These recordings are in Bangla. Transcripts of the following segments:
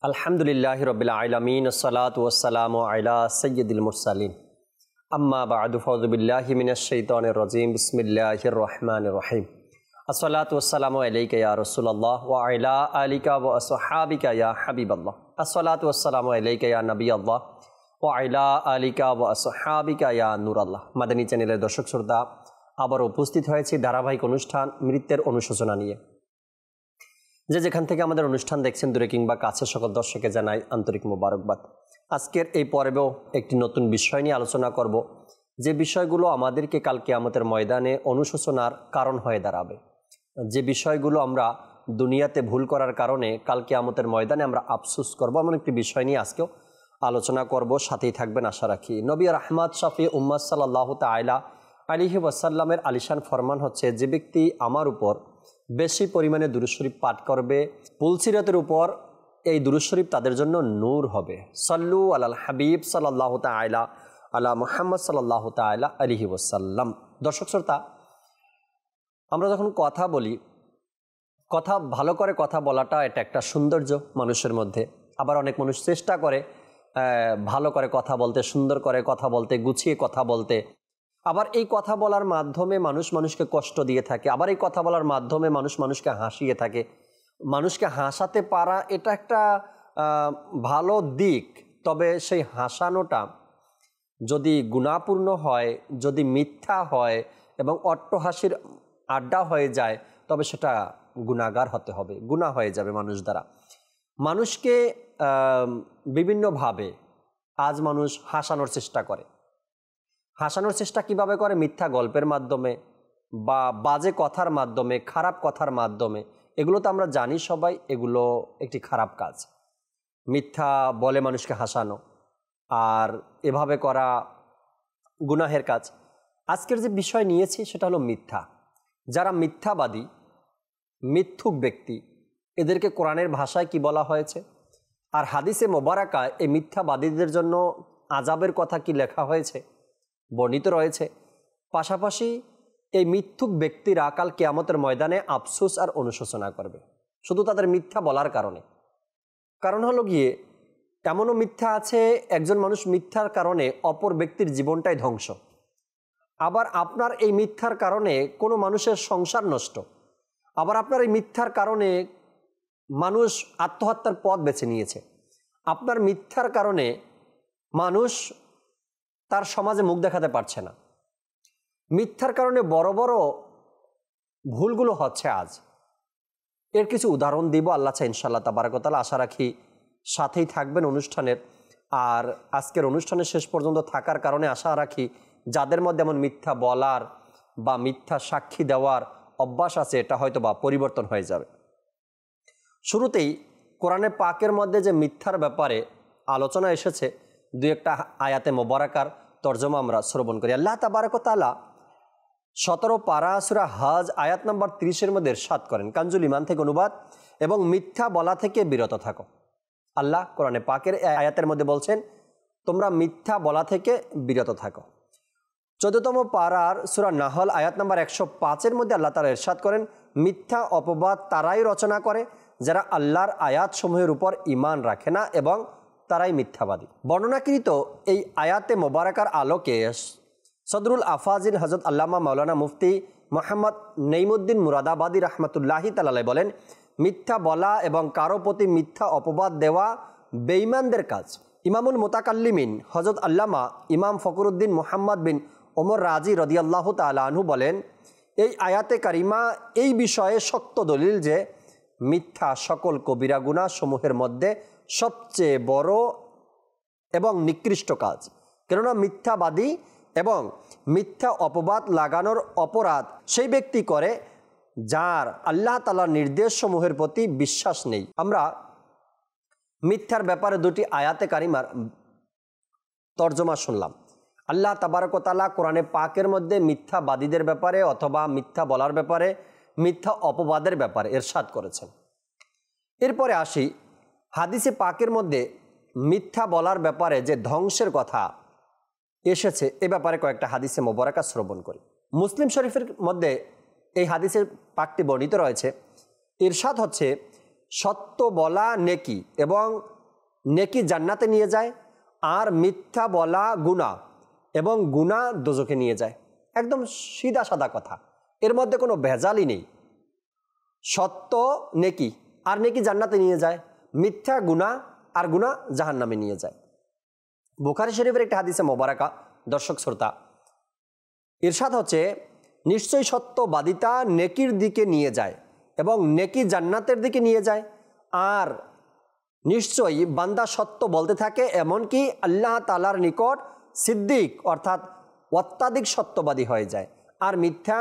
আলহামদুলিল্লাহি রাব্বিল আলামিন আসসালাতু ওয়াসসালামু আলা সাইয়্যিদিল মুরসালিন আম্মা বা'দু ফাউযু বিল্লাহি মিনাশ শাইতানির রাজীম বিসমিল্লাহির রহমানির রহিম আসসালাতু ওয়াসসালামু আলাইকা ইয়া রাসূলুল্লাহ ওয়া আলা আলিকা ওয়া আসহাবিকা ইয়া হাবিবাল্লাহ আসসালাতু ওয়াসসালামু আলাইকা ইয়া নবিয়াল্লাহ ওয়া আলা আলিকা ওয়া আসহাবিকা ইয়া নূরাল্লাহ। মাদানী চ্যানেলের দর্শক শ্রোতা, আবার উপস্থিত হয়েছি ধারাবাহিক অনুষ্ঠান মৃত্যুর অনুশোচনা নিয়ে। যেখান থেকে আমাদের অনুষ্ঠান দেখছেন দূরে কিংবা কাছে সকল দর্শককে জানাই আন্তরিক মোবারকবাদ। আজকের এই পর্বেও একটি নতুন বিষয় নিয়ে আলোচনা করব, যে বিষয়গুলো আমাদেরকে কাল কিয়ামতের ময়দানে অনুশোচনার কারণ হয়ে দাঁড়াবে, যে বিষয়গুলো আমরা দুনিয়াতে ভুল করার কারণে কাল কিয়ামতের ময়দানে আমরা আফসোস করব, এমন একটি বিষয় নিয়ে আজকেও আলোচনা করব। সাথেই থাকবেন আশা রাখি। নবী রাহমাত শফি উম্মাত সাল্লাল্লাহু তাআলা আলাইহি ওয়াসাল্লামের আলিশান ফরমান হচ্ছে, যে ব্যক্তি আমার উপর বেশি পরিমাণে দুরূদ শরীফ পাঠ করবে, পুলসিরাতের উপর এই দুরূদ শরীফ তাদের জন্য নূর হবে। সাল্লু আলাল হাবিব সাল্লাল্লাহু তাআলা আলা মুহাম্মদ সাল্লাল্লাহু তাআলা আলাইহি ওয়াসাল্লাম। দর্শক শ্রোতা, আমরা যখন কথা বলি, কথা ভালো করে কথা বলাটা এটা একটা সৌন্দর্য মানুষের মধ্যে। আবার অনেক মানুষ চেষ্টা করে ভালো করে কথা বলতে, সুন্দর করে কথা বলতে, গুছিয়ে কথা বলতে। আবার এই কথা বলার মাধ্যমে মানুষ মানুষকে কষ্ট দিয়ে থাকে, আবার এই কথা বলার মাধ্যমে মানুষ মানুষকে হাসিয়ে থাকে। মানুষকে হাসাতে পারা এটা একটা ভালো দিক, তবে সেই হাসানোটা যদি গুনাহপূর্ণ হয়, যদি মিথ্যা হয় এবং অট্টহাসির আড্ডা হয়ে যায়, তবে সেটা গুনাহগার হতে হবে, গুনাহ হয়ে যাবে মানুষ দ্বারা। মানুষকে বিভিন্নভাবে আজ মানুষ হাসানোর চেষ্টা করে। হাসানোর চেষ্টা কিভাবে করে? মিথ্যা গল্পের মাধ্যমে বা বাজে কথার মাধ্যমে, খারাপ কথার মাধ্যমে। এগুলো তো আমরা জানি সবাই, এগুলো একটি খারাপ কাজ। মিথ্যা বলে মানুষকে হাসানো আর এভাবে করা গুনাহের কাজ। আজকের যে বিষয় নিয়েছি সেটা হলো মিথ্যা। যারা মিথ্যাবাদী, মিথ্যুক ব্যক্তি, এদেরকে কোরআনের ভাষায় কি বলা হয়েছে, আর হাদিসে মোবারাকায় এই মিথ্যাবাদীদের জন্য আযাবের কথা কি লেখা হয়েছে, বর্ণিত রয়েছে। পাশাপাশি এই মিথ্যুক ব্যক্তিরা কাল কিয়ামতের ময়দানে আফসোস আর অনুশোচনা করবে, শুধু তাদের মিথ্যা বলার কারণে। কারণ হলো গিয়ে, এমনও মিথ্যা আছে, একজন মানুষ মিথ্যার কারণে অপর ব্যক্তির জীবনটাই ধ্বংস। আবার আপনার এই মিথ্যার কারণে কোনো মানুষের সংসার নষ্ট। আবার আপনার এই মিথ্যার কারণে মানুষ আত্মহত্যার পথ বেছে নিয়েছে। আপনার মিথ্যার কারণে মানুষ তার সমাজে মুখ দেখাতে পারছে না। মিথ্যার কারণে বড় বড় ভুলগুলো হচ্ছে আজ। এর কিছু উদাহরণ দিব আল্লাহ চাই ইনশাআল্লাহ তাবারাক ওয়া তাআলা। আশা রাখি সাথেই থাকবেন অনুষ্ঠানের। আর আজকের অনুষ্ঠানের শেষ পর্যন্ত থাকার কারণে আশা রাখি যাদের মধ্যে এমন মিথ্যা বলার বা মিথ্যা সাক্ষী দেওয়ার অভ্যাস আছে, এটা হয়তো বা পরিবর্তন হয়ে যাবে। শুরুতেই কোরআনে পাকের মধ্যে যে মিথ্যার ব্যাপারে আলোচনা এসেছে, দুই একটা আয়াতে মোবারাকার তর্জমা আমরা শ্রবণ করি। আল্লাহ তাবারাক ওয়া তাআলা 17 পারা সূরা হজ আয়াত নম্বর 30 মধ্যে ইরশাদ করেন, কানজুল ঈমান থেকে অনুবাদ, এবং মিথ্যা বলা থেকে বিরত থাকো। আল্লাহ কোরআনে পাকের এই আয়াতের মধ্যে বলছেন, তোমরা মিথ্যা বলা থেকে বিরত থাকো। 14তম পারার সূরা নাহল আয়াত নম্বর 105 মধ্যে আল্লাহ তাআলা ইরশাদ করেন, মিথ্যা অপবাদ তারাই রচনা করে যারা আল্লাহর আয়াতসমূহের উপর ঈমান রাখে না এবং তারাই মিথ্যাবাদী। বর্ণনাকৃত এই আয়াতে মোবারকার আলোকে সদরুল আফাজিল হযরত আল্লামা মাওলানা মুফতি মুহাম্মদ নঈমুদ্দিন মুরাদাবাদী রাহমাতুল্লাহি তাআলা বলেন, মিথ্যা বলা এবং কারো প্রতি মিথ্যা অপবাদ দেওয়া বেঈমানদের কাজ। ইমামুল মুতাকাল্লিমিন হযরত আল্লামা ইমাম ফখরুদ্দিন মুহাম্মদ বিন ওমর রাজি রাদিয়াল্লাহু তাআলা আনহু বলেন, এই আয়াতে কারিমা এই বিষয়ে শক্ত দলিল যে মিথ্যা সকল কবিরা গুনাহ সমূহের মধ্যে সবচেয়ে বড় এবং নিকৃষ্ট কাজ। কেননা মিথ্যাবাদী এবং মিথ্যা অপবাদ লাগানোর অপরাধ সেই ব্যক্তি করে যার আল্লাহ তাআলার নির্দেশ সমূহের প্রতি বিশ্বাস নেই। আমরা মিথ্যার ব্যাপারে দুটি আয়াতে কারিমার তর্জমা শুনলাম। আল্লাহ তাবারক ওয়া তাআলা কোরআনে পাকের মধ্যে মিথ্যাবাদীদের ব্যাপারে অথবা মিথ্যা বলার ব্যাপারে, মিথ্যা অপবাদের ব্যাপারে ইরশাদ করেছেন। এরপরে আসি হাদিসে পাকের মধ্যে মিথ্যা বলার ব্যাপারে যে ধ্বংসের কথা এসেছে, এ ব্যাপারে কয়েকটা হাদিসে মোবারকা শ্রবণ করি। মুসলিম শরীফের মধ্যে এই হাদিসের পাকটি বর্ণিত রয়েছে। ইরশাদ হচ্ছে, সত্য বলা নেকি এবং নেকি জান্নাতে নিয়ে যায়, আর মিথ্যা বলা গুনাহ এবং গুনাহ দোজখে নিয়ে যায়। একদম সিধা সাদা কথা, এর মধ্যে কোনো ভেজালই নেই। সত্য নেকি, আর নেকি জান্নাতে নিয়ে যায়, মিথ্যা গুনাহ আর গুনাহ জাহান্নামে নিয়ে যায়। বুখারী শরীফের একটা হাদিসে মোবারকা, দর্শক শ্রোতা, ইরশাদ হচ্ছে, নিশ্চয়ই সত্যবাদিতা নেকির দিকে নিয়ে যায় এবং নেকি জান্নাতের দিকে নিয়ে যায়, আর নিশ্চয়ই বান্দা সত্য বলতে থাকে, এমনকি আল্লাহ তাআলার নিকট সিদ্দিক অর্থাৎ অত্যাধিক সত্যবাদী হয়ে যায়। আর মিথ্যা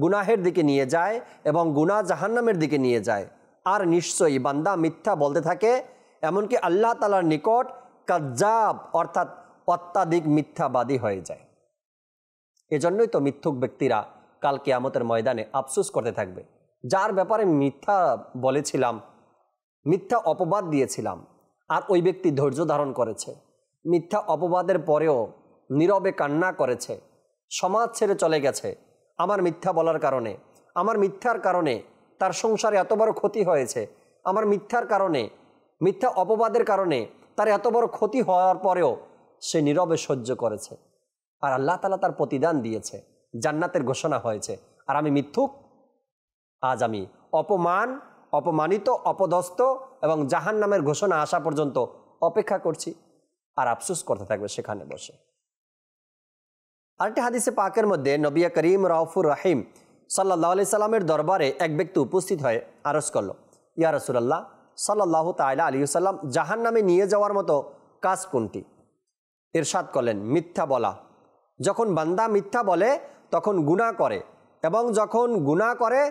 গুনাহের দিকে নিয়ে যায় এবং গুনাহ জাহান্নামের দিকে নিয়ে যায়। আর নিশ্চয়ই বান্দা মিথ্যা বলতে থাকে, এমনকি আল্লাহ তাআলার নিকট কাজ্জাব অর্থাৎ অত্যাধিক মিথ্যাবাদী হয়ে যায়। এজন্যই তো মিথ্যুক ব্যক্তিরা কাল কিয়ামতের ময়দানে আফসোস করতে থাকবে, যার ব্যাপারে মিথ্যা বলেছিলাম, মিথ্যা অপবাদ দিয়েছিলাম, আর ওই ব্যক্তি ধৈর্য ধারণ করেছে, মিথ্যা অপবাদের পরেও নীরবে কান্না করেছে, সমাজ ছেড়ে চলে গেছে। আমার মিথ্যা বলার কারণে, আমার মিথ্যার কারণে তার সংসারে এত বড় ক্ষতি হয়েছে, আমার মিথ্যার কারণে, মিথ্যা অপবাদের কারণে তার এত বড় ক্ষতি হওয়ার পরেও সে নীরবে সহ্য করেছে, আর আল্লাহ তাআলা তার প্রতিদান দিয়েছে, জান্নাতের ঘোষণা হয়েছে। আর আমি মিথ্যুক, আজ আমি অপমানিত, অপদস্থ এবং জাহান্নামের ঘোষণা আসা পর্যন্ত অপেক্ষা করছি, আর আফসোস করতে থাকবে সেখানে বসে। আরেকটি হাদিসে পাকের মধ্যে নবী করিম রাউফুর রহিম সাল্লাল্লাহু আলাইহি সাল্লামের দরবারে এক ব্যক্তি উপস্থিত হয়ে আরজ করল, ইয়া রাসূলুল্লাহ সাল্লাল্লাহু তাআলা আলাইহি ওয়াসাল্লাম, জাহান্নামে নিয়ে যাওয়ার মতো কাজ কোনটি? ইরশাদ করলেন, মিথ্যা বলা। যখন বান্দা মিথ্যা বলে তখন গুনাহ করে, এবং যখন গুনাহ করে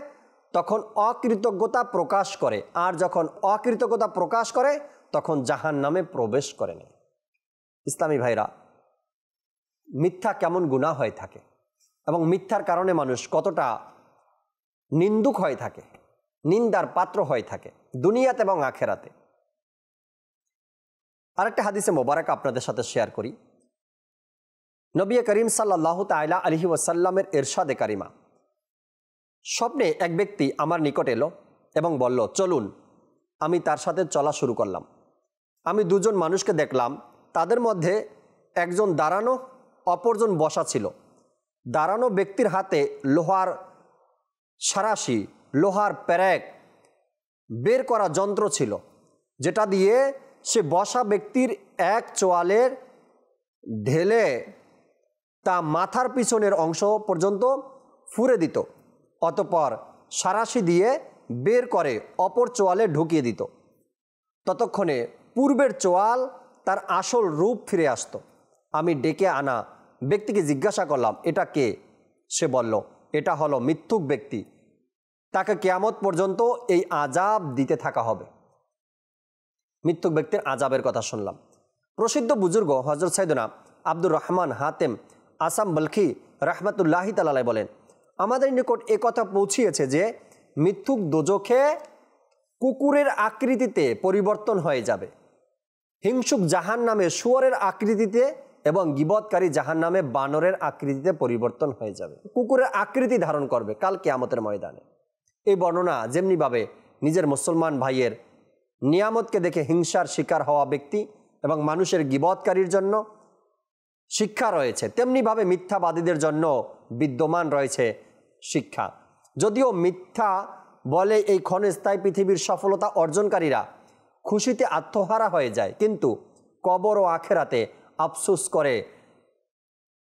তখন অকৃতজ্ঞতা প্রকাশ করে, আর যখন অকৃতজ্ঞতা প্রকাশ করে তখন জাহান্নামে প্রবেশ করে নেয়। ইসলামী ভাইরা, মিথ্যা কেমন গুনাহ হয়ে থাকে এবং মিথ্যার কারণে মানুষ কতটা নিন্দুক হয়ে থাকে, নিন্দার পাত্র হয়ে থাকে দুনিয়াতে এবং আখেরাতে। আরেকটা হাদিসে মোবারক আপনাদের সাথে শেয়ার করি। নবী করিম সাল্লাল্লাহু তাআলা আলাইহি ওয়াসাল্লামের ইরশাদে কারিমা, স্বপ্নে এক ব্যক্তি আমার নিকট এলো এবং বলল, চলুন। আমি তার সাথে চলা শুরু করলাম। আমি দুজন মানুষকে দেখলাম, তাদের মধ্যে একজন দাঁড়ানো, অপরজন বসা ছিল। দাঁড়ানো ব্যক্তির হাতে লোহার সারাশি, লোহার প্যারেক বের করা যন্ত্র ছিল, যেটা দিয়ে সে বসা ব্যক্তির এক চোয়ালের ঢেলে তা মাথার পিছনের অংশ পর্যন্ত ফুঁড়ে দিত, অতঃপর সারাশি দিয়ে বের করে অপর চোয়ালে ঢুকিয়ে দিত। ততক্ষণে পূর্বের চোয়াল তার আসল রূপ ফিরে আসত। আমি ডেকে আনা ব্যক্তিকে জিজ্ঞাসা করলাম, এটা কে? সে বলল, এটা হলো মিথ্যুক ব্যক্তি, তাকে কিয়ামত পর্যন্ত এই আযাব দিতে থাকা হবে। মিথ্যুক ব্যক্তির আযাবের কথা শুনলাম। প্রসিদ্ধ বুজুর্গ হযরত সাইয়েদনা আব্দুর রহমান হাতেম আসাম বলখি রাহমাতুল্লাহি তাআলা আলাইহি বলেন, আমাদের নিকট এ কথা পৌঁছিয়েছে যে মিথ্যুক দোজখে কুকুরের আকৃতিতে পরিবর্তন হয়ে যাবে, হিংসুক জাহান্নামে শুয়োরের আকৃতিতে এবং গীবতকারী জাহান্নামে বানরের আকৃতিতে পরিবর্তন হয়ে যাবে। কুকুরের আকৃতি ধারণ করবে কাল কিয়ামতের ময়দানে। এই বর্ণনা যেমনিভাবে নিজের মুসলমান ভাইয়ের নিয়ামতকে দেখে হিংসার শিকার হওয়া ব্যক্তি এবং মানুষের গীবতকারীর জন্য শিক্ষা রয়েছে, তেমনিভাবে মিথ্যাবাদীদের জন্য বিদ্যমান রয়েছে শিক্ষা। যদিও মিথ্যা বলে এই ক্ষণস্থায়ী পৃথিবীর সফলতা অর্জনকারীরা খুশিতে আত্মহারা হয়ে যায়, কিন্তু কবর ও আখেরাতে আফসোস করে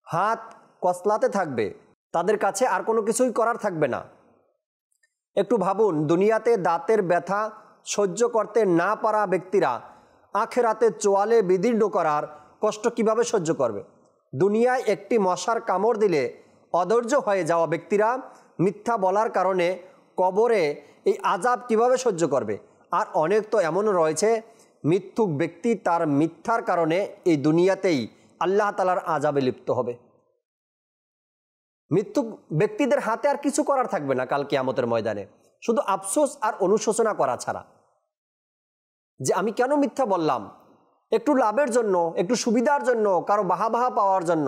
হাত কসলাতে থাকবে, তাদের কাছে আর কোনো কিছুই করার থাকবে না। একটু ভাবুন, দুনিয়াতে দাঁতের ব্যথা সহ্য করতে না পারা ব্যক্তিরা আখেরাতে চোয়ালে বিদীর্ণ করার কষ্ট কিভাবে সহ্য করবে? দুনিয়ায় একটি মশার কামড় দিলে অধৈর্য হয়ে যাওয়া ব্যক্তিরা মিথ্যা বলার কারণে কবরে এই আযাব কিভাবে সহ্য করবে? আর অনেক তো এমনও রয়েছে, মিথ্যুক ব্যক্তি তার মিথ্যার কারণে এই দুনিয়াতেই আল্লাহ তাআলার আযাবে লিপ্ত হবে। মিথ্যুক ব্যক্তিদের হাতে আর কিছু করার থাকবে না কাল কিয়ামতের ময়দানে, শুধু আফসোস আর অনুশোচনা করা ছাড়া, যে আমি কেন মিথ্যা বললাম। একটু লাভের জন্য, একটু সুবিধার জন্য, কারো বাহা পাওয়ার জন্য,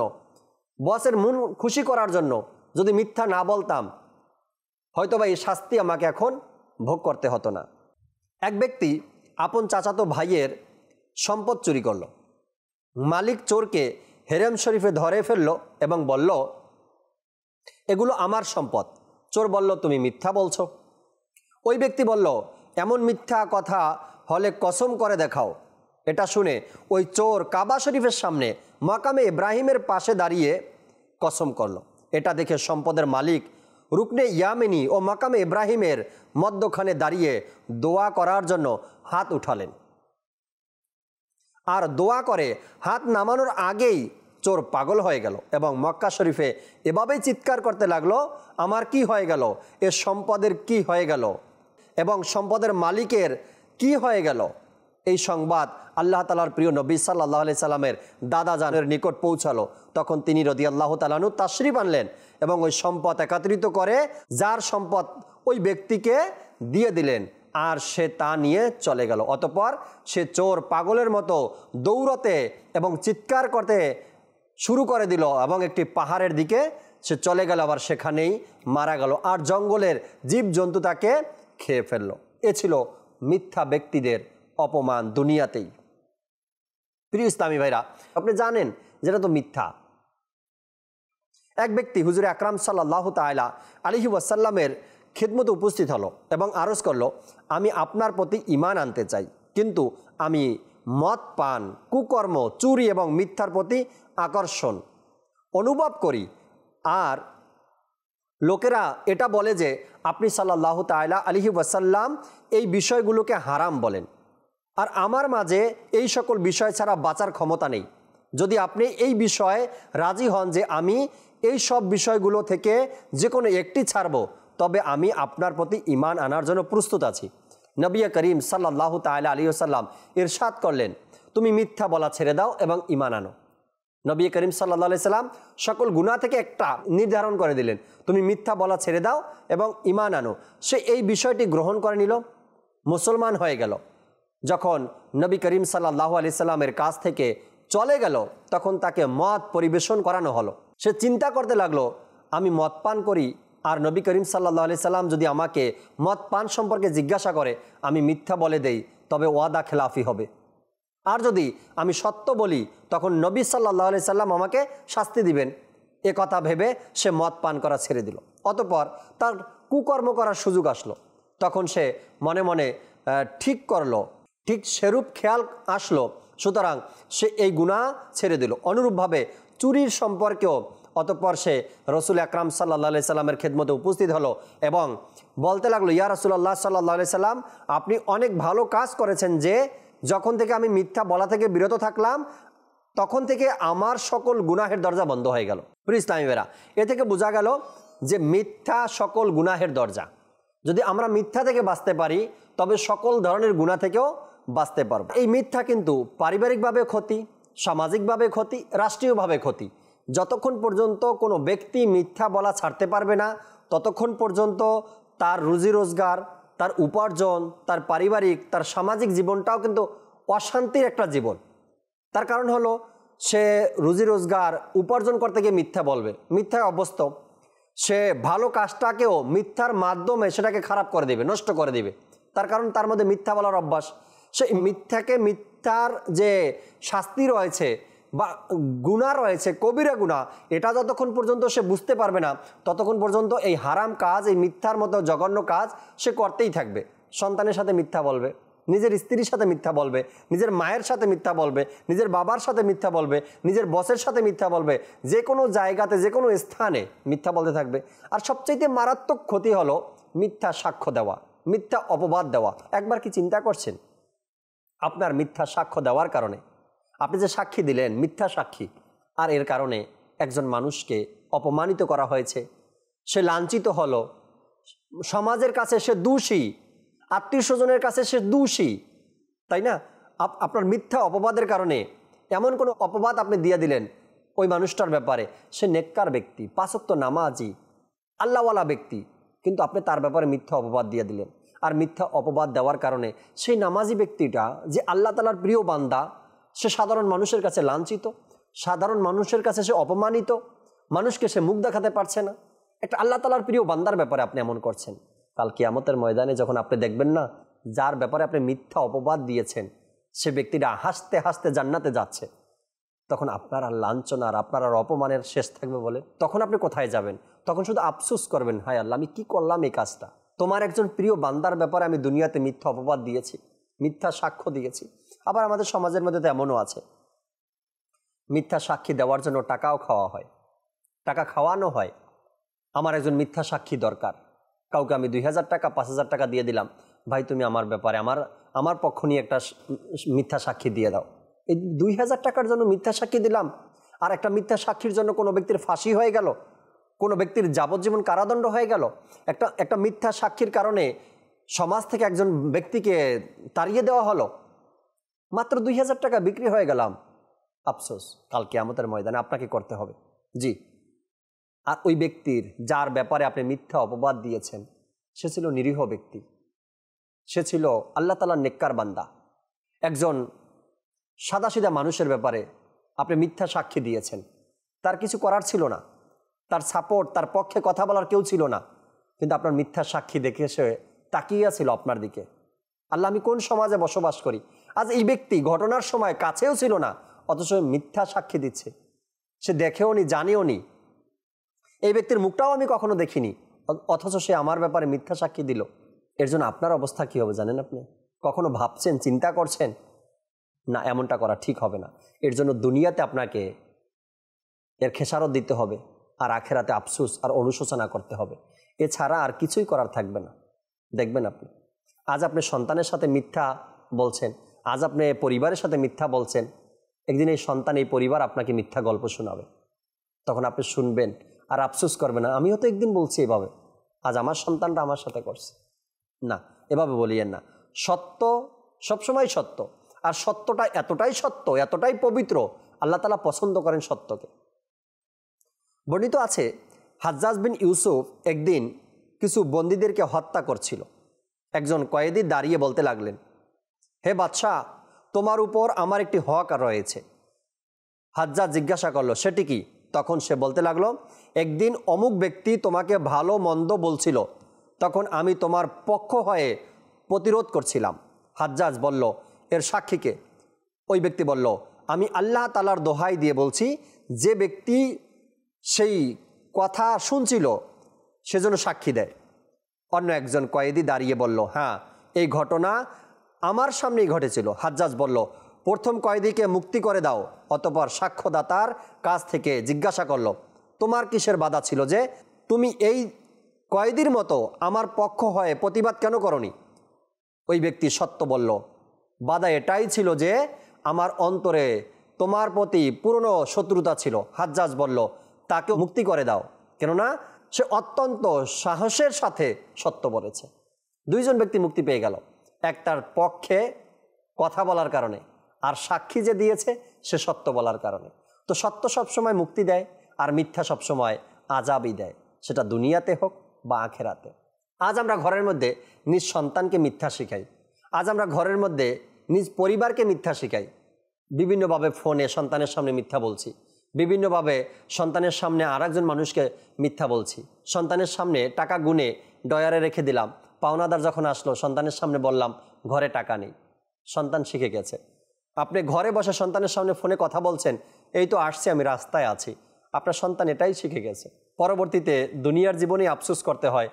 বসের মন খুশি করার জন্য যদি মিথ্যা না বলতাম, হয়তোবা এই শাস্তি আমাকে এখন ভোগ করতে হতো না। এক ব্যক্তি আপন চাচাতো ভাইয়ের সম্পদ চুরি করলো। মালিক চোরকে হেরেম শরীফে ধরে ফেললো এবং বলল, এগুলো আমার সম্পদ। চোর বলল, তুমি মিথ্যা বলছো। ওই ব্যক্তি বলল, এমন মিথ্যা কথা হলে কসম করে দেখাও। এটা শুনে ওই চোর কাবা শরীফের সামনে মাকামে ইব্রাহিমের পাশে দাঁড়িয়ে কসম করলো। এটা দেখে সম্পদের মালিক রুকনে ইয়ামিনী ও মাকামে ইব্রাহিমের মধ্যখানে দাঁড়িয়ে দোয়া করার জন্য হাত উঠালেন। আর দোয়া করে হাত নামানোর আগেই চোর পাগল হয়ে গেল এবং মক্কা শরীফে এভাবেই চিৎকার করতে লাগলো, আমার কি হয়ে গেল, এ সম্পদের কি হয়ে গেল এবং সম্পদের মালিকের কি হয়ে গেল। এই সংবাদ আল্লাহ তাআলার প্রিয় নবী সাল্লাল্লাহু আলাইহি সাল্লামের দাদা জানের নিকট পৌঁছালো। তখন তিনি রাদিয়াল্লাহু তাআলা আনহু তাশরিফ আনলেন এবং ওই সম্পদ একত্রিত করে যার সম্পদ ওই ব্যক্তিকে দিয়ে দিলেন, আর সে তা নিয়ে চলে গেল। অতঃপর সে চোর পাগলের মতো দৌড়তে এবং চিৎকার করতে শুরু করে দিল এবং একটি পাহাড়ের দিকে সে চলে গেল, আবার সেখানেই মারা গেল, আর জঙ্গলের জীবজন্তু তাকে খেয়ে ফেলল। এ ছিল মিথ্যা ব্যক্তিদের অপমান দুনিয়াতেই। প্রিয় ইসলামী ভাইরা, আপনি জানেন যেটা তো মিথ্যা। এক ব্যক্তি হুজুর আকরাম সাল্লাল্লাহু তাআলা আলাইহি ওয়াসাল্লামের খিদমতে উপস্থিত হলো এবং আরজ করলো, আমি আপনার প্রতি ঈমান আনতে চাই, কিন্তু আমি মদ পান, কুকর্ম, চুরি এবং মিথ্যার প্রতি আকর্ষণ অনুভব করি। আর লোকেরা এটা বলে যে আপনি সাল্লাল্লাহু তাআলা আলাইহি ওয়াসাল্লাম এই বিষয়গুলোকে হারাম বলেন, আর আমার মাঝে এই সকল বিষয় ছাড়া বাঁচার ক্ষমতা নেই। যদি আপনি এই বিষয়ে রাজি হন যে আমি এই সব বিষয়গুলো থেকে যে কোনো একটি ছাড়ব, তবে আমি আপনার প্রতি ঈমান আনার জন্য প্রস্তুত আছি। নবী করিম সাল্লাল্লাহু তাআলা আলাইহি ওয়াসাল্লাম ইরশাদ করলেন, তুমি মিথ্যা বলা ছেড়ে দাও এবং ঈমান আনো। নবী করিম সাল্লাল্লাহু আলাইহি সাল্লাম সকল গুনাহ থেকে একটা নির্ধারণ করে দিলেন, তুমি মিথ্যা বলা ছেড়ে দাও এবং ঈমান আনো। সে এই বিষয়টি গ্রহণ করে নিল, মুসলমান হয়ে গেল। যখন নবী করিম সাল্লাল্লাহু আলাইহি সাল্লামের কাছ থেকে চলে গেল, তখন তাকে মদ পরিবেশন করানো হলো। সে চিন্তা করতে লাগলো, আমি মদ পান করি, আর নবী করিম সাল্লাল্লাহু আলাইহি সাল্লাম যদি আমাকে মদ পান সম্পর্কে জিজ্ঞাসা করে আমি মিথ্যা বলে দেই, তবে ওয়াদা খেলাফি হবে। আর যদি আমি সত্য বলি, তখন নবী সাল্লাল্লাহু আলাইহি সাল্লাম আমাকে শাস্তি দিবেন। এ কথা ভেবে সে মদ পান করা ছেড়ে দিল। অতঃপর তার কুকর্ম করার সুযোগ আসলো, তখন সে মনে মনে ঠিক করলো, ঠিক সেরূপ খেয়াল আসলো, সুতরাং সে এই গুনাহ ছেড়ে দিল। অনুরূপভাবে চুরির সম্পর্কেও অতঃপর সে রসুল আকরাম সাল্লাল্লাহু আলাইহি সাল্লামের খেদমতে উপস্থিত হলো এবং বলতে লাগলো, ইয়া রাসূলুল্লাহ সাল্লাল্লাহু আলাইহি সাল্লাম, আপনি অনেক ভালো কাজ করেছেন যে যখন থেকে আমি মিথ্যা বলা থেকে বিরত থাকলাম, তখন থেকে আমার সকল গুনাহের দরজা বন্ধ হয়ে গেল। প্রিয় ইসলামী ভাইরা, এ থেকে বোঝা গেল যে মিথ্যা সকল গুনাহের দরজা। যদি আমরা মিথ্যা থেকে বাঁচতে পারি, তবে সকল ধরনের গুনাহ থেকেও বাঁচতে পারব। এই মিথ্যা কিন্তু পারিবারিকভাবে ক্ষতি, সামাজিকভাবে ক্ষতি, রাষ্ট্রীয়ভাবে ক্ষতি। যতক্ষণ পর্যন্ত কোনো ব্যক্তি মিথ্যা বলা ছাড়তে পারবে না, ততক্ষণ পর্যন্ত তার রুজি রোজগার, তার উপার্জন, তার পারিবারিক, তার সামাজিক জীবনটাও কিন্তু অশান্তির একটা জীবন। তার কারণ হলো সে রুজি রোজগার উপার্জন করতে গিয়ে মিথ্যা বলবে, মিথ্যায় অভ্যস্ত। সে ভালো কাজটাকেও মিথ্যার মাধ্যমে সেটাকে খারাপ করে দেবে, নষ্ট করে দেবে। তার কারণ তার মধ্যে মিথ্যা বলার অভ্যাস। সে মিথ্যাকে, মিথ্যার যে শাস্তি রয়েছে বা গুনাহ রয়েছে, কবিরা গুনাহ, এটা যতক্ষণ পর্যন্ত সে বুঝতে পারবে না, ততক্ষণ পর্যন্ত এই হারাম কাজ, এই মিথ্যার মতো জঘন্য কাজ সে করতেই থাকবে। সন্তানের সাথে মিথ্যা বলবে, নিজের স্ত্রীর সাথে মিথ্যা বলবে, নিজের মায়ের সাথে মিথ্যা বলবে, নিজের বাবার সাথে মিথ্যা বলবে, নিজের বসের সাথে মিথ্যা বলবে, যে কোনো জায়গাতে, যে কোনো স্থানে মিথ্যা বলতে থাকবে। আর সবচাইতে মারাত্মক ক্ষতি হলো মিথ্যা সাক্ষ্য দেওয়া, মিথ্যা অপবাদ দেওয়া। একবার কি চিন্তা করছেন, আপনার মিথ্যা সাক্ষ্য দেওয়ার কারণে আপনি যে সাক্ষী দিলেন, মিথ্যা সাক্ষী, আর এর কারণে একজন মানুষকে অপমানিত করা হয়েছে, সে লাঞ্ছিত হলো, সমাজের কাছে সে দোষী, আত্মীয় স্বজনের কাছে সে দোষী, তাই না? আপনার মিথ্যা অপবাদের কারণে এমন কোনো অপবাদ আপনি দিয়ে দিলেন ওই মানুষটার ব্যাপারে, সে নেককার ব্যক্তি, পাঁচ ওয়াক্ত নামাজি, আল্লাহওয়ালা ব্যক্তি, কিন্তু আপনি তার ব্যাপারে মিথ্যা অপবাদ দিয়ে দিলেন। আর মিথ্যা অপবাদ দেওয়ার কারণে সেই নামাজি ব্যক্তিটা, যে আল্লাহ তাআলার প্রিয় বান্দা, সে সাধারণ মানুষের কাছে লাঞ্ছিত, সাধারণ মানুষের কাছে সে অপমানিত, মানুষকে সে মুখ দেখাতে পারছে না। একটা আল্লাহ তাআলার প্রিয় বান্দার ব্যাপারে আপনি এমন করছেন। কাল কিয়ামতের ময়দানে যখন আপনি দেখবেন না, যার ব্যাপারে আপনি মিথ্যা অপবাদ দিয়েছেন, সে ব্যক্তিটা হাসতে হাসতে জান্নাতে যাচ্ছে, তখন আপনার আর লাঞ্ছনা আর আপনার আর অপমানের শেষ থাকবে বলে? তখন আপনি কোথায় যাবেন? তখন শুধু আফসোস করবেন, হায় আল্লাহ, আমি কি করলাম এই কাজটা। তোমার একজন প্রিয় বান্দার ব্যাপারে আমি দুনিয়াতে মিথ্যা অপবাদ দিয়েছি, মিথ্যা সাক্ষ্য দিয়েছি। আবার আমাদের সমাজের মধ্যে তো এমনও আছে, মিথ্যা সাক্ষী দেওয়ার জন্য টাকাও খাওয়া হয়, টাকা খাওয়ানো হয়। আমার একজন মিথ্যা সাক্ষী দরকার, কাউকে আমি 2000 টাকা 5000 টাকা দিয়ে দিলাম, ভাই তুমি আমার ব্যাপারে আমার পক্ষ নিয়ে একটা মিথ্যা সাক্ষী দিয়ে দাও। এই 2000 টাকার জন্য মিথ্যা সাক্ষী দিলাম, আর একটা মিথ্যা সাক্ষীর জন্য কোনো ব্যক্তির ফাঁসি হয়ে গেল, কোনো ব্যক্তির যাবজ্জীবন কারাদণ্ড হয়ে গেল। একটা মিথ্যা সাক্ষীর কারণে সমাজ থেকে একজন ব্যক্তিকে তাড়িয়ে দেওয়া হলো, মাত্র 2000 টাকা বিক্রি হয়ে গেলাম। আফসোস, কাল কিয়ামতের ময়দানে আপনাকে করতে হবে। জি, আর ওই ব্যক্তির যার ব্যাপারে আপনি মিথ্যা অপবাদ দিয়েছেন, সে ছিল নিরীহ ব্যক্তি, সে ছিল আল্লাহ তাআলার নেককার বান্দা। একজন সাদাসিধা মানুষের ব্যাপারে আপনি মিথ্যা সাক্ষী দিয়েছেন, তার কিছু করার ছিল না, তার সাপোর্ট, তার পক্ষে কথা বলার কেউ ছিল না, কিন্তু আপনার মিথ্যা সাক্ষী দেখে সে তাকিয়ে ছিল আপনার দিকে। আল্লাহ, আমি কোন সমাজে বসবাস করি? আজ এই ব্যক্তি ঘটনার সময় কাছেও ছিল না, অথচ মিথ্যা সাক্ষী দিচ্ছে। সে দেখেও নি, জানেও নি, এই ব্যক্তির মুখটাও আমি কখনো দেখিনি, অথচ সে আমার ব্যাপারে মিথ্যা সাক্ষী দিল। এর জন্য আপনার অবস্থা কী হবে জানেন? আপনি কখনো ভাবছেন, চিন্তা করছেন? না, এমনটা করা ঠিক হবে না। এর জন্য দুনিয়াতে আপনাকে এর খেসারত দিতে হবে, আর আখেরাতে আফসোস আর অনুশোচনা করতে হবে। এছাড়া আর কিছুই করার থাকবে না। দেখবেন আপনি আজ আপনি সন্তানের সাথে মিথ্যা বলছেন, আজ আপনি পরিবারের সাথে মিথ্যা বলছেন, একদিন এই সন্তান, এই পরিবার আপনাকে মিথ্যা গল্প শোনাবে, তখন আপনি শুনবেন আর আফসোস করবেন না, আমিও তো একদিন বলছি এভাবে, আজ আমার সন্তানটা আমার সাথে করছে। না, এভাবে বলিয়েন না। সত্য সবসময় সত্য, আর সত্যটা এতটাই সত্য, এতটাই পবিত্র, আল্লাহ তাআলা পছন্দ করেন সত্যকে। বর্ণিত আছে, হাজ্জাজ বিন ইউসুফ একদিন কিছু বন্দীদেরকে হত্যা করছিল। একজন কয়েদি দাঁড়িয়ে বলতে লাগলেন, হে বাদশাহ, তোমার উপর আমার একটি হক রয়েছে। হাজ্জাজ জিজ্ঞাসা করলো, সেটি কি? তখন সে বলতে লাগলো, একদিন অমুক ব্যক্তি তোমাকে ভালো মন্দ বলছিল, তখন আমি তোমার পক্ষ হয়ে প্রতিরোধ করছিলাম। হাজ্জাজ বলল, এর সাক্ষীকে? ওই ব্যক্তি বলল, আমি আল্লাহ তাআলার দোহাই দিয়ে বলছি, যে ব্যক্তি সেই কথা শুনছিল সেজন্য সাক্ষী দেয়। অন্য একজন কয়েদি দাঁড়িয়ে বলল, হ্যাঁ, এই ঘটনা আমার সামনেই ঘটেছিল। হাজ্জাজ বলল, প্রথম কয়েদিকে মুক্তি করে দাও। অতঃপর সাক্ষ্যদাতার কাছ থেকে জিজ্ঞাসা করল, তোমার কিসের বাধা ছিল যে তুমি এই কয়েদির মতো আমার পক্ষ হয়ে প্রতিবাদ কেন করনি? ওই ব্যক্তি সত্য বলল, বাধা এটাই ছিল যে আমার অন্তরে তোমার প্রতি পুরনো শত্রুতা ছিল। হাজ্জাজ বলল, তাকে মুক্তি করে দাও, কেননা সে অত্যন্ত সাহসের সাথে সত্য বলেছে। দুইজন ব্যক্তি মুক্তি পেয়ে গেল, এক তার পক্ষে কথা বলার কারণে, আর সাক্ষী যে দিয়েছে সে সত্য বলার কারণে। তো সত্য সবসময় মুক্তি দেয়, আর মিথ্যা সবসময় আযাবই দেয়, সেটা দুনিয়াতে হোক বা আখেরাতে। আজ আমরা ঘরের মধ্যে নিজ সন্তানকে মিথ্যা শিখাই, আজ আমরা ঘরের মধ্যে নিজ পরিবারকে মিথ্যা শিখাই। বিভিন্নভাবে ফোনে সন্তানের সামনে মিথ্যা বলছি, বিভিন্নভাবে সন্তানের সামনে আর একজন মানুষকে মিথ্যা বলছি। সন্তানের সামনে টাকা গুনে ডয়ারে রেখে দিলাম, পাওনাদার যখন আসলো সন্তানের সামনে বললাম ঘরে টাকা নেই। সন্তান শিখে গেছে। আপনি ঘরে বসে সন্তানের সামনে ফোনে কথা বলছেন, এই তো আসছে, আমি রাস্তায় আছি। আপনার সন্তান এটাই শিখে গেছে। পরবর্তীতে দুনিয়ার জীবনে আফসোস করতে হয়,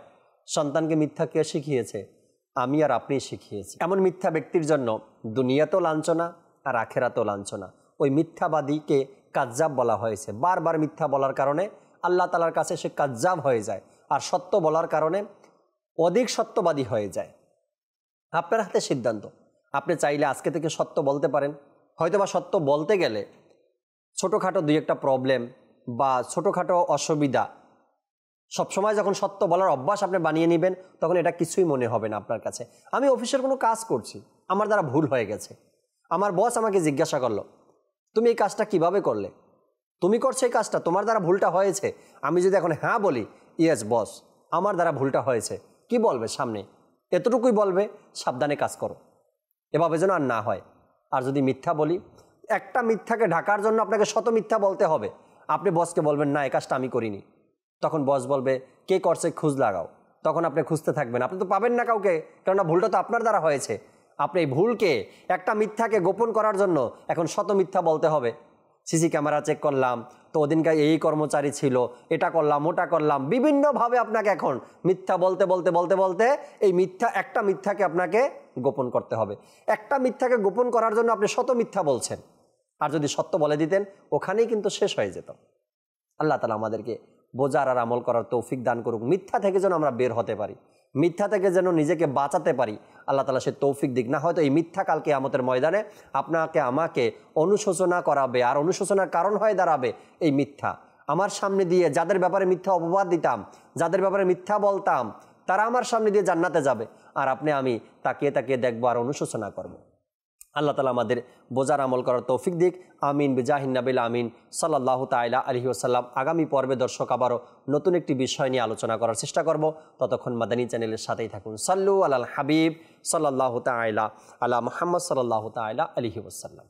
সন্তানকে মিথ্যা কে শিখিয়েছে? আমি আর আপনি শিখিয়েছি। এমন মিথ্যা ব্যক্তির জন্য দুনিয়াতেও লাঞ্ছনা আর আখেরাতেও লাঞ্ছনা। ওই মিথ্যাবাদীকে কাজ্জাব বলা হয়েছে। বারবার মিথ্যা বলার কারণে আল্লাহ তাআলার কাছে সে কাজ্জাব হয়ে যায়, আর সত্য বলার কারণে অধিক সত্যবাদী হয়ে যায়। আপনার হাতে সিদ্ধান্ত। আপনি চাইলে আজকে থেকে সত্য বলতে পারেন, হয়তোবা সত্য বলতে গেলে ছোটোখাটো দুই একটা প্রবলেম বা ছোটোখাটো অসুবিধা, সবসময় যখন সত্য বলার অভ্যাস আপনি বানিয়ে নেবেন, তখন এটা কিছুই মনে হবে না আপনার কাছে। আমি অফিসের কোনো কাজ করছি, আমার দ্বারা ভুল হয়ে গেছে, আমার বস আমাকে জিজ্ঞাসা করলো, তুমি এই কাজটা কিভাবে করলে? তুমি করছো এই কাজটা, তোমার দ্বারা ভুলটা হয়েছে। আমি যদি এখন হ্যাঁ বলি, ইয়েস বস, আমার দ্বারা ভুলটা হয়েছে, কি বলবে সামনে? এতটুকুই বলবে, সাবধানে কাজ করো, এভাবে যেন আর না হয়। আর যদি মিথ্যা বলি, একটা মিথ্যাকে ঢাকার জন্য আপনাকে শত মিথ্যা বলতে হবে। আপনি বসকে বলবেন, না এই কাজটা আমি করিনি, তখন বস বলবে, কে করছে খোঁজ লাগাও। তখন আপনি খুঁজতে থাকবেন, আপনি তো পাবেন না কাউকে, কেননা ভুলটা তো আপনার দ্বারা হয়েছে। আপনি এই ভুলকে, একটা মিথ্যাকে গোপন করার জন্য এখন শত মিথ্যা বলতে হবে। সিসি ক্যামেরা চেক করলাম, তো ওদিনকার এই কর্মচারী ছিল, এটা করলাম, ওটা করলাম, বিভিন্নভাবে আপনাকে এখন মিথ্যা বলতে বলতে বলতে বলতে এই একটা মিথ্যাকে আপনাকে গোপন করতে হবে। একটা মিথ্যাকে গোপন করার জন্য আপনি শত মিথ্যা বলছেন, আর যদি সত্য বলে দিতেন ওখানেই কিন্তু শেষ হয়ে যেত। আল্লাহ তাআলা আমাদেরকে বোঝার আর আমল করার তৌফিক দান করুক। মিথ্যা থেকে যেন আমরা বের হতে পারি, মিথ্যা থেকে যেন নিজেকে বাঁচাতে পারি, আল্লাহ তাআলা সে তৌফিক দিক। না হয়তো এই মিথ্যা কাল কিয়ামতের ময়দানে আপনাকে আমাকে অনুশোচনা করাবে, আর অনুশোচনার কারণ হয়ে দাঁড়াবে এই মিথ্যা। আমার সামনে দিয়ে যাদের ব্যাপারে মিথ্যা অপবাদ দিতাম, যাদের ব্যাপারে মিথ্যা বলতাম, তারা আমার সামনে দিয়ে জান্নাতে যাবে, আর আমি তাকিয়ে তাকিয়ে দেখবো আর অনুশোচনা করব। আল্লাহ তাআলা আমাদের বোঝার আমল করার তৌফিক দিক। আমিন বিজাহিন নাবিল আমিন সাল্লাল্লাহু তাআলা আলাইহি ওয়াসাল্লাম। আগামী পর্বে দর্শক আবারও নতুন একটি বিষয় নিয়ে আলোচনা করার চেষ্টা করব। ততক্ষণ মাদানী চ্যানেলের সাথেই থাকুন। সাল্লু আলাল হাবিব সাল্লাল্লাহু তাআলা আলা মুহাম্মদ সাল্লাল্লাহু তাআলা আলাইহি ওয়াসাল্লাম।